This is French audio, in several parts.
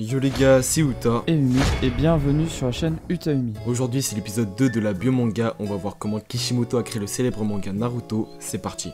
Yo les gars, c'est Uta et Umi, et bienvenue sur la chaîne Uta Umi. Aujourd'hui c'est l'épisode 2 de la bio-manga, on va voir comment Kishimoto a créé le célèbre manga Naruto, c'est parti.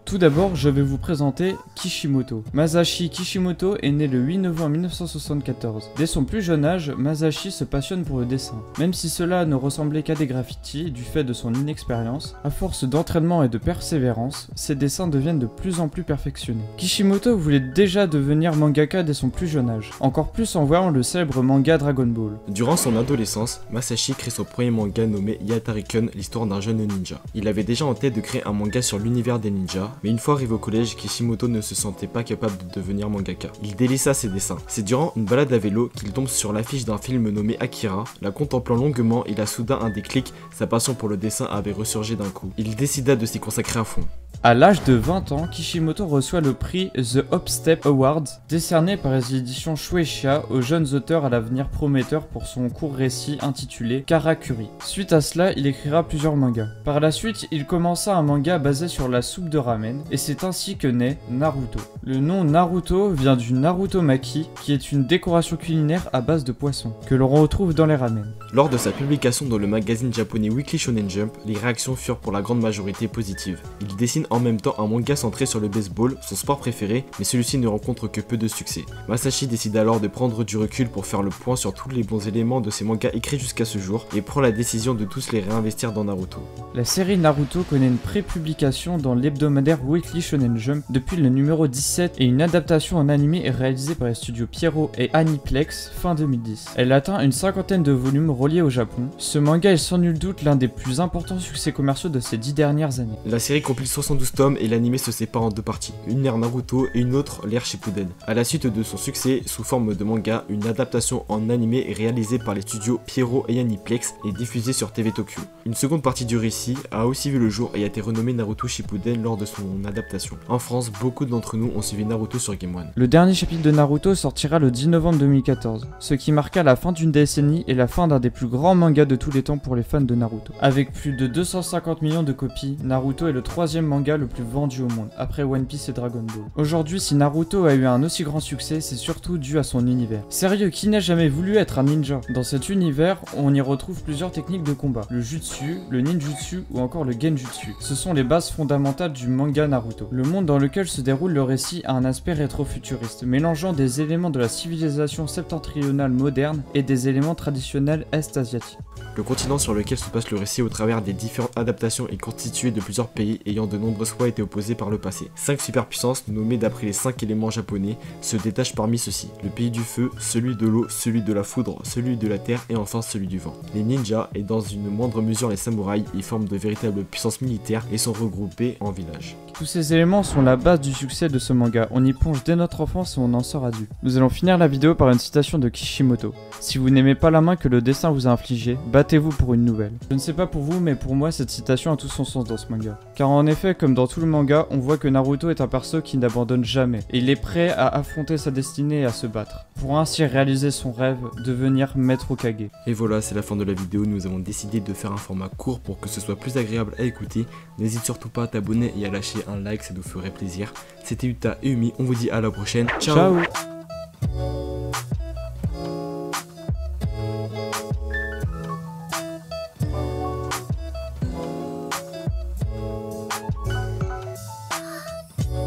Tout d'abord, je vais vous présenter Kishimoto. Masashi Kishimoto est né le 8 novembre 1974. Dès son plus jeune âge, Masashi se passionne pour le dessin. Même si cela ne ressemblait qu'à des graffitis du fait de son inexpérience, à force d'entraînement et de persévérance, ses dessins deviennent de plus en plus perfectionnés. Kishimoto voulait déjà devenir mangaka dès son plus jeune âge, encore plus en voyant le célèbre manga Dragon Ball. Durant son adolescence, Masashi crée son premier manga nommé Yatari-kun, l'histoire d'un jeune ninja. Il avait déjà en tête de créer un manga sur l'univers des ninjas, mais une fois arrivé au collège, Kishimoto ne se sentait pas capable de devenir mangaka. Il délaissa ses dessins. C'est durant une balade à vélo qu'il tombe sur l'affiche d'un film nommé Akira. La contemplant longuement, il a soudain un déclic, sa passion pour le dessin avait ressurgi d'un coup. Il décida de s'y consacrer à fond. À l'âge de 20 ans, Kishimoto reçoit le prix The Hopstep Award, décerné par les éditions Shueisha aux jeunes auteurs à l'avenir prometteur pour son court récit intitulé Karakuri. Suite à cela, il écrira plusieurs mangas. Par la suite, il commença un manga basé sur la soupe de ramen, et c'est ainsi que naît Naruto. Le nom Naruto vient du Naruto Maki, qui est une décoration culinaire à base de poissons, que l'on retrouve dans les ramen. Lors de sa publication dans le magazine japonais Weekly Shonen Jump, les réactions furent pour la grande majorité positives. Il dessine en même temps un manga centré sur le baseball, son sport préféré, mais celui-ci ne rencontre que peu de succès. Masashi décide alors de prendre du recul pour faire le point sur tous les bons éléments de ses mangas écrits jusqu'à ce jour, et prend la décision de tous les réinvestir dans Naruto. La série Naruto connaît une pré-publication dans l'hebdomadaire Weekly Shonen Jump depuis le numéro 17 et une adaptation en animé est réalisée par les studios Pierrot et Aniplex fin 2010. Elle atteint une cinquantaine de volumes reliés au Japon. Ce manga est sans nul doute l'un des plus importants succès commerciaux de ces 10 dernières années. La série compile 72 tomes et l'anime se sépare en deux parties, une l'ère Naruto et une autre l'ère Shippuden. À la suite de son succès sous forme de manga, une adaptation en animé est réalisée par les studios Pierrot et Aniplex et diffusée sur TV Tokyo. Une seconde partie du récit a aussi vu le jour et a été renommée Naruto Shippuden lors de son adaptation. En France, beaucoup d'entre nous ont suivi Naruto sur Game One. Le dernier chapitre de Naruto sortira le 10 novembre 2014, ce qui marqua la fin d'une décennie et la fin d'un des plus grands mangas de tous les temps pour les fans de Naruto. Avec plus de 250 millions de copies, Naruto est le troisième manga le plus vendu au monde, après One Piece et Dragon Ball. Aujourd'hui, si Naruto a eu un aussi grand succès, c'est surtout dû à son univers. Sérieux, qui n'a jamais voulu être un ninja? Dans cet univers, on y retrouve plusieurs techniques de combat. Le jutsu, le ninjutsu ou encore le genjutsu. Ce sont les bases fondamentales du manga Naruto. Le monde dans lequel se déroule le récit a un aspect rétro-futuriste, mélangeant des éléments de la civilisation septentrionale moderne et des éléments traditionnels est-asiatiques. Le continent sur lequel se passe le récit au travers des différentes adaptations est constitué de plusieurs pays ayant de nombreuses fois été opposés par le passé. 5 superpuissances, nommées d'après les 5 éléments japonais, se détachent parmi ceux-ci. Le pays du feu, celui de l'eau, celui de la foudre, celui de la terre et enfin celui du vent. Les ninjas, et dans une moindre mesure les samouraïs, y forment de véritables puissances militaires et sont regroupés en villages. Tous ces éléments sont la base du succès de ce manga, on y plonge dès notre enfance et on en sort adulte. Nous allons finir la vidéo par une citation de Kishimoto. Si vous n'aimez pas la main que le dessin vous a infligée, battez-vous pour une nouvelle. Je ne sais pas pour vous, mais pour moi cette citation a tout son sens dans ce manga. Car en effet, comme dans tout le manga, on voit que Naruto est un perso qui n'abandonne jamais, et il est prêt à affronter sa destinée et à se battre, pour ainsi réaliser son rêve, devenir maître Hokage. Et voilà, c'est la fin de la vidéo, nous avons décidé de faire un format court pour que ce soit plus agréable à écouter. N'hésite surtout pas à t'abonner et à lâcher un like, ça nous ferait plaisir. C'était Uta et Umi, on vous dit à la prochaine, ciao.